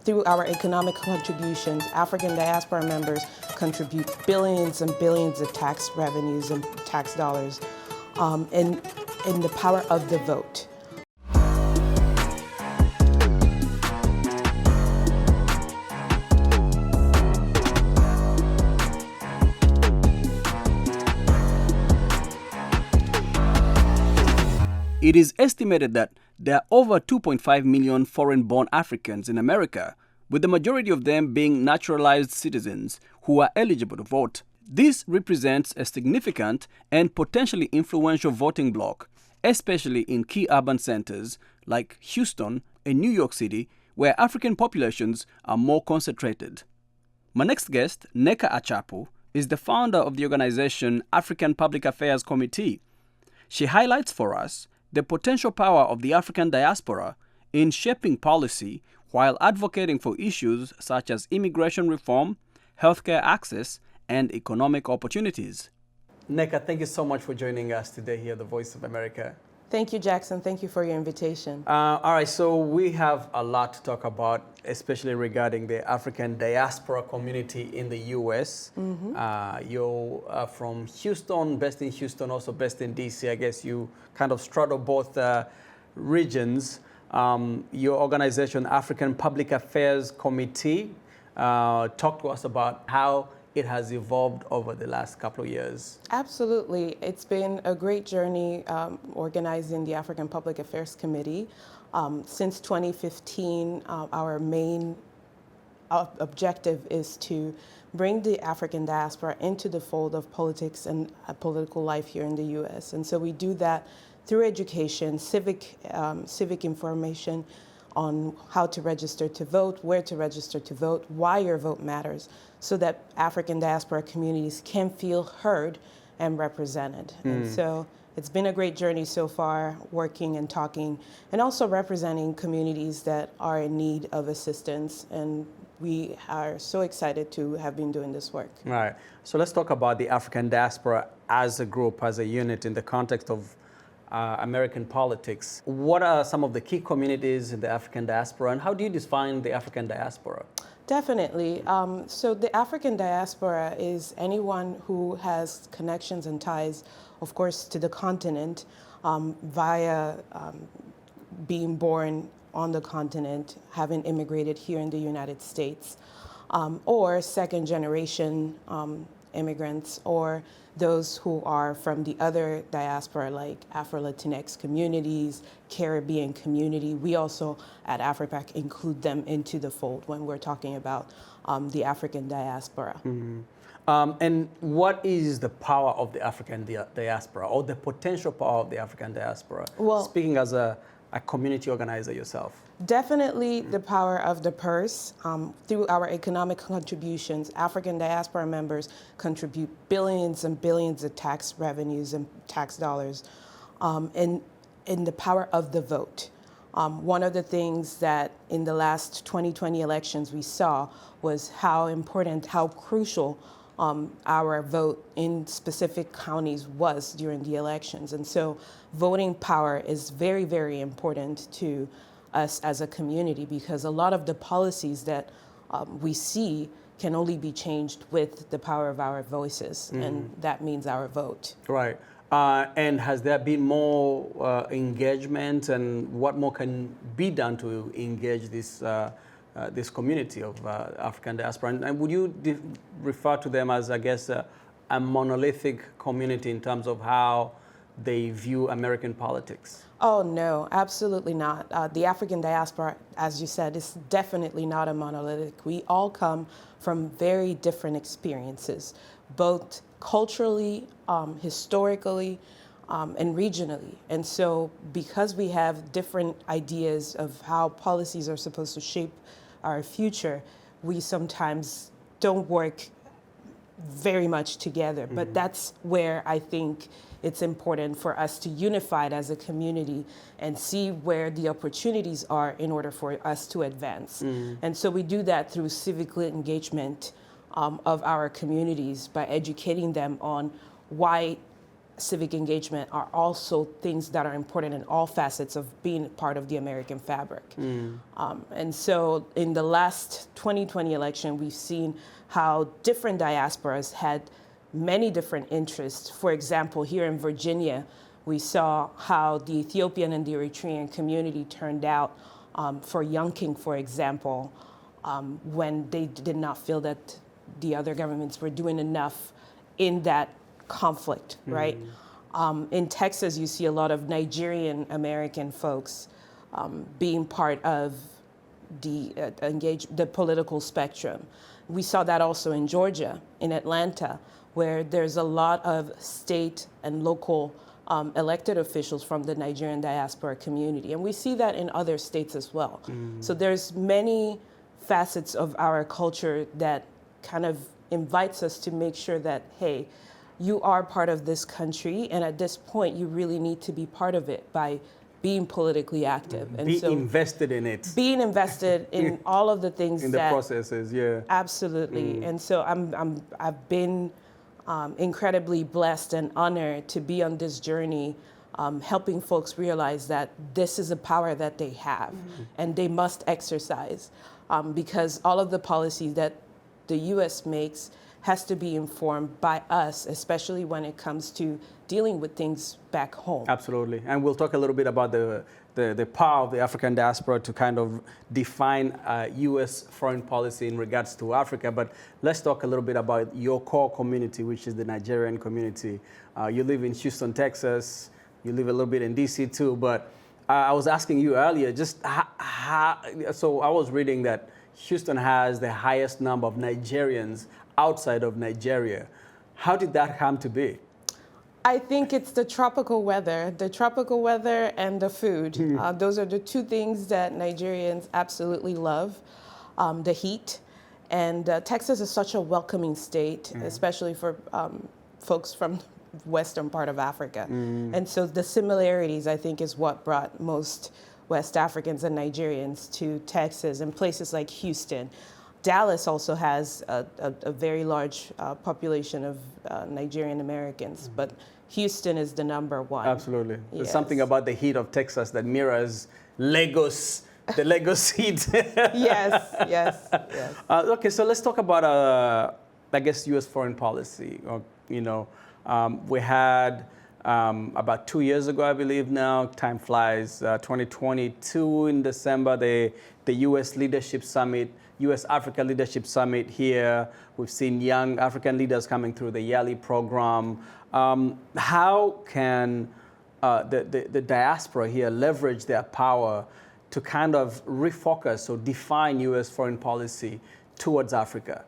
Through our economic contributions, African diaspora members contribute billions and billions of tax revenues and tax dollars in the power of the vote. It is estimated that there are over 2.5 million foreign-born Africans in America, with the majority of them being naturalized citizens who are eligible to vote. This represents a significant and potentially influential voting bloc, especially in key urban centers like Houston and New York City, where African populations are more concentrated. My next guest, Nneka Achapu, is the founder of the organization African Public Affairs Committee. She highlights for us the potential power of the African diaspora in shaping policy while advocating for issues such as immigration reform, healthcare access, and economic opportunities. Nneka, thank you so much for joining us today here at the Voice of America. Thank you, Jackson. Thank you for your invitation. All right, so we have a lot to talk about, especially regarding the African diaspora community in the U.S. You're from Houston, based in Houston, also based in D.C. I guess you kind of straddle both regions. Your organization, African Public Affairs Committee, talk to us about how it has evolved over the last couple of years. Absolutely. It's been a great journey organizing the African Public Affairs Committee. Since 2015, our main objective is to bring the African diaspora into the fold of politics and political life here in the U.S. And so we do that through education, civic information on how to register to vote, where to register to vote, why your vote matters, so that African diaspora communities can feel heard and represented. And so it's been a great journey so far, working and talking, and also representing communities that are in need of assistance. And we are so excited to have been doing this work. Right. So let's talk about the African diaspora as a group, as a unit in the context of American politics. What are some of the key communities in the African diaspora, and how do you define the African diaspora? Definitely. So the African diaspora is anyone who has connections and ties, of course, to the continent via being born on the continent, having immigrated here in the United States, or second generation immigrants, or those who are from the other diaspora, like Afro-Latinx communities, Caribbean community. We also at AfriPac include them into the fold when we're talking about the African diaspora. And what is the power of the African diaspora, or the potential power of the African diaspora? Well, speaking as a community organizer yourself. Definitely the power of the purse. Through our economic contributions, African diaspora members contribute billions and billions of tax revenues and tax dollars in the power of the vote. One of the things that in the last 2020 elections we saw was how important, how crucial our vote in specific counties was during the elections. And so voting power is very, very important to us as a community, because a lot of the policies that we see can only be changed with the power of our voices, and that means our vote. Right. And has there been more engagement, and what more can be done to engage this this community of African diaspora? And would you refer to them as, I guess, a monolithic community in terms of how they view American politics? Oh, no, absolutely not. The African diaspora, as you said, is definitely not a monolithic. We all come from very different experiences, both culturally, historically, and regionally. And so because we have different ideas of how policies are supposed to shape our future, we sometimes don't work very much together. But that's where I think it's important for us to unify it as a community and see where the opportunities are in order for us to advance. And so we do that through civic engagement of our communities by educating them on why civic engagement are also things that are important in all facets of being part of the American fabric. And so in the last 2020 election, we've seen how different diasporas had many different interests. For example, here in Virginia, we saw how the Ethiopian and the Eritrean community turned out for Yunking, for example, when they did not feel that the other governments were doing enough in that conflict, right? In Texas, you see a lot of Nigerian American folks being part of the political spectrum. We saw that also in Georgia, in Atlanta, where there's a lot of state and local elected officials from the Nigerian diaspora community. And we see that in other states as well. So there's many facets of our culture that kind of invites us to make sure that, hey, you are part of this country, and at this point, you really need to be part of it by being politically active. And Be so invested in it. being invested in all of the things In the processes, yeah. Absolutely. And so I've been incredibly blessed and honored to be on this journey, helping folks realize that this is a power that they have and they must exercise, because all of the policies that the U.S. makes has to be informed by us, especially when it comes to dealing with things back home. Absolutely. And we'll talk a little bit about the power of the African diaspora to kind of define U.S. foreign policy in regards to Africa. But let's talk a little bit about your core community, which is the Nigerian community. You live in Houston, Texas. You live a little bit in D.C. too. But I was asking you earlier, just so I was reading that Houston has the highest number of Nigerians outside of Nigeria. How did that come to be? I think it's the tropical weather and the food. Those are the two things that Nigerians absolutely love, the heat. And Texas is such a welcoming state, especially for folks from the western part of Africa. And so the similarities, I think, is what brought most West Africans and Nigerians to Texas and places like Houston. Dallas also has a very large population of Nigerian Americans, but Houston is the number one. Absolutely. There's Yes. something about the heat of Texas that mirrors Lagos, the Lagos heat. Yes, yes, yes. Okay, so let's talk about, I guess, U.S. foreign policy. We had about 2 years ago, I believe now, time flies, 2022 in December, the U.S. Leadership Summit, U.S.-Africa Leadership Summit here. We've seen young African leaders coming through the YALI program. How can the diaspora here leverage their power to kind of refocus or define U.S. foreign policy towards Africa?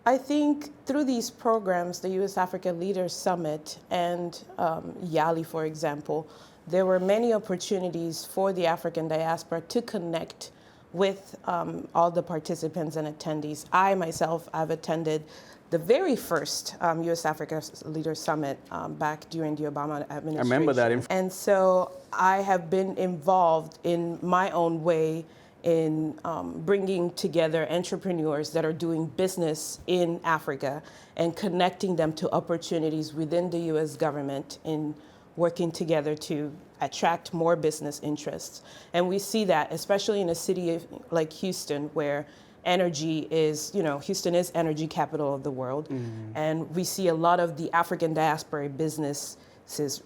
I think through these programs, the U.S.-Africa Leaders Summit and YALI, for example, there were many opportunities for the African diaspora to connect with all the participants and attendees. I myself, I've attended the very first U.S.-Africa Leaders Summit back during the Obama administration. I remember that. And so I have been involved in my own way in bringing together entrepreneurs that are doing business in Africa and connecting them to opportunities within the U.S. government in working together to attract more business interests. And we see that, especially in a city like Houston, where energy is, Houston is energy capital of the world. And we see a lot of the African diaspora businesses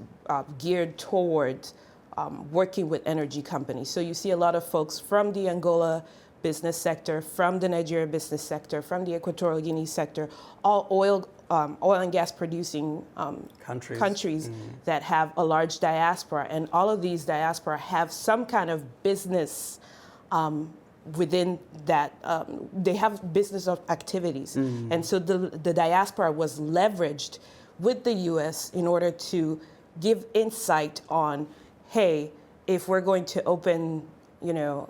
geared towards working with energy companies. So you see a lot of folks from the Angola business sector, from the Nigeria business sector, from the Equatorial Guinea sector, all oil and gas producing countries that have a large diaspora. And all of these diaspora have some kind of business within that, they have business activities. And so the diaspora was leveraged with the U.S. in order to give insight on, hey, if we're going to open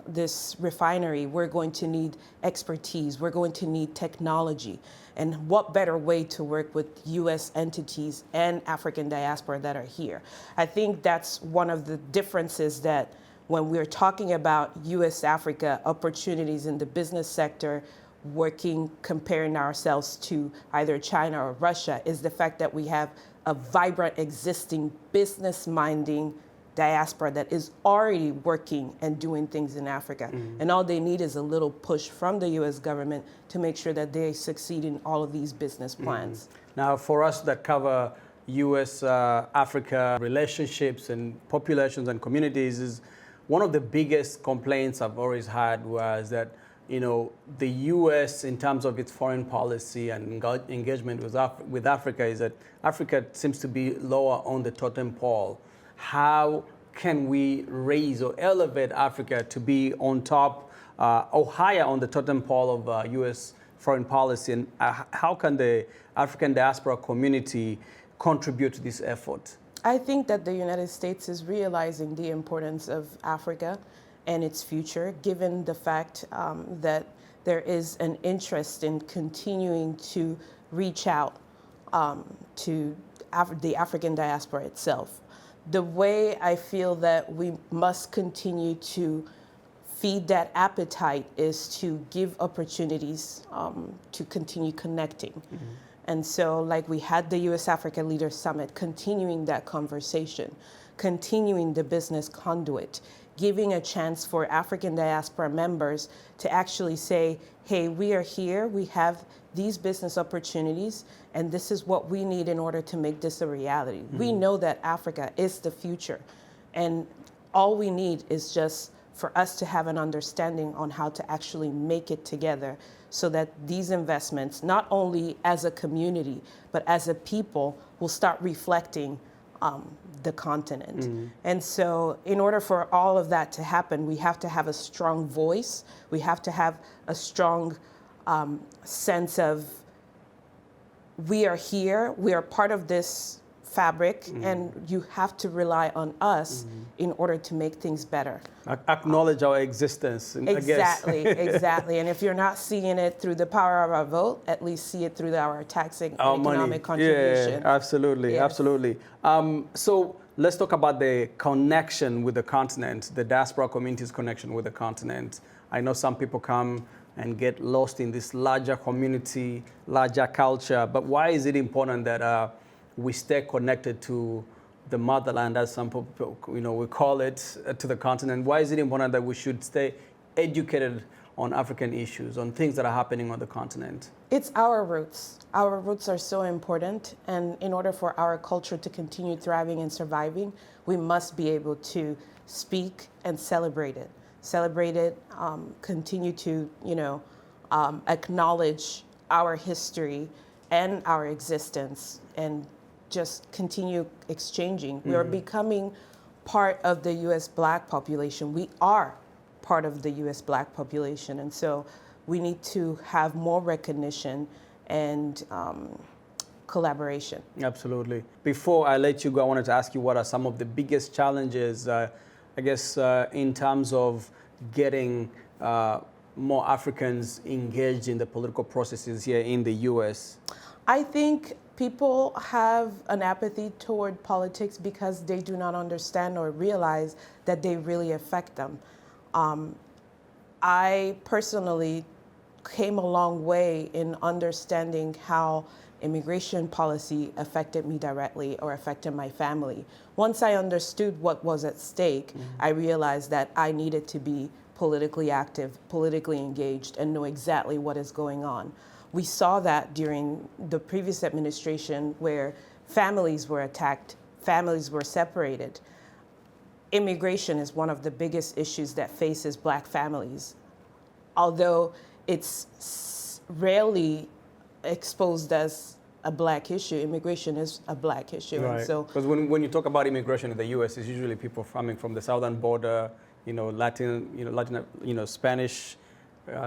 this refinery, we're going to need expertise, we're going to need technology. And what better way to work with U.S. entities and African diaspora that are here? I think that's one of the differences that when we're talking about U.S.-Africa opportunities in the business sector, comparing ourselves to either China or Russia, is the fact that we have a vibrant, existing, business-minding diaspora that is already working and doing things in Africa. And all they need is a little push from the U.S. government to make sure that they succeed in all of these business plans. Now, for us that cover U.S.-Africa relationships and populations and communities, is one of the biggest complaints I've always had was that, the U.S. in terms of its foreign policy and engagement with Africa is that Africa seems to be lower on the totem pole. How can we raise or elevate Africa to be on top or higher on the totem pole of U.S. foreign policy? And how can the African diaspora community contribute to this effort? I think that the United States is realizing the importance of Africa and its future, given the fact that there is an interest in continuing to reach out to the African diaspora itself. The way I feel that we must continue to feed that appetite is to give opportunities to continue connecting. And so, like we had the U.S. Africa Leaders Summit, continuing that conversation, continuing the business conduit, giving a chance for African diaspora members to actually say, hey, we are here, we have these business opportunities, and this is what we need in order to make this a reality. We know that Africa is the future, and all we need is just for us to have an understanding on how to actually make it together so that these investments, not only as a community, but as a people, will start reflecting the continent. And so in order for all of that to happen, we have to have a strong voice. We have to have a strong sense of we are here, we are part of this fabric, and you have to rely on us in order to make things better. Acknowledge our existence, Exactly, I guess. exactly. And if you're not seeing it through the power of our vote, at least see it through our taxing and economic contribution. Yeah, absolutely, Yes. absolutely. So let's talk about the connection with the continent, the diaspora community's connection with the continent. I know some people come and get lost in this larger community, larger culture, but why is it important that we stay connected to the motherland, as some people, we call it, to the continent? Why is it important that we should stay educated on African issues, on things that are happening on the continent? It's our roots. Our roots are so important, and in order for our culture to continue thriving and surviving, we must be able to speak and celebrate it. Continue to, acknowledge our history and our existence, and just continue exchanging. We are becoming part of the U.S. Black population. We are part of the U.S. Black population, and so we need to have more recognition and collaboration. Absolutely. Before I let you go, I wanted to ask you what are some of the biggest challenges, in terms of getting more Africans engaged in the political processes here in the U.S.? I think people have an apathy toward politics because they do not understand or realize that they really affect them. I personally came a long way in understanding how immigration policy affected me directly or affected my family. Once I understood what was at stake, I realized that I needed to be politically active, politically engaged, and know exactly what is going on. We saw that during the previous administration where families were attacked, families were separated. Immigration is one of the biggest issues that faces Black families. Although it's rarely exposed as a Black issue, immigration is a Black issue. Right. And so, because when you talk about immigration in the U.S., it's usually people coming from the southern border, Spanish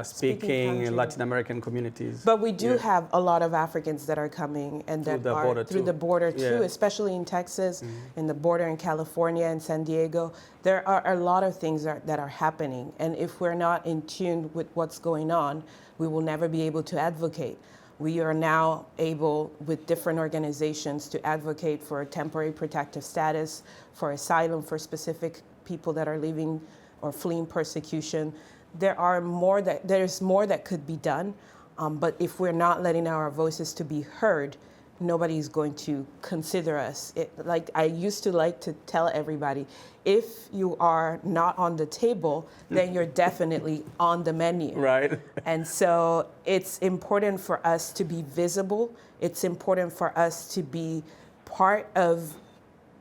speaking country. Latin American communities. but we do have a lot of Africans that are coming and that the are border through too. the border too, Yeah. especially in Texas, in the border in California and San Diego. There are a lot of things that are happening, and if we're not in tune with what's going on, we will never be able to advocate. We are now able, with different organizations, to advocate for a temporary protective status, for asylum for specific people that are leaving or fleeing persecution. There's more that could be done, but if we're not letting our voices to be heard, nobody's going to consider us. Like I used to like to tell everybody, if you are not on the table, then you're definitely on the menu. Right. And so it's important for us to be visible. It's important for us to be part of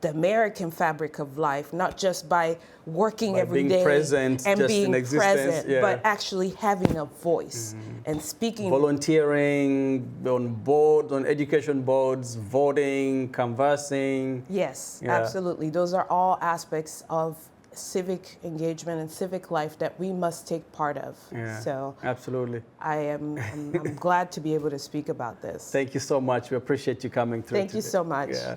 the American fabric of life, not just by working every day being present, and just being in existence, present, yeah. but actually having a voice and speaking. Volunteering on boards, on education boards, voting, canvassing. Yes, Yeah. absolutely. Those are all aspects of civic engagement and civic life that we must take part of. Yeah, So absolutely. I'm glad to be able to speak about this. Thank you so much. We appreciate you coming through Thank you today. so much. Yeah.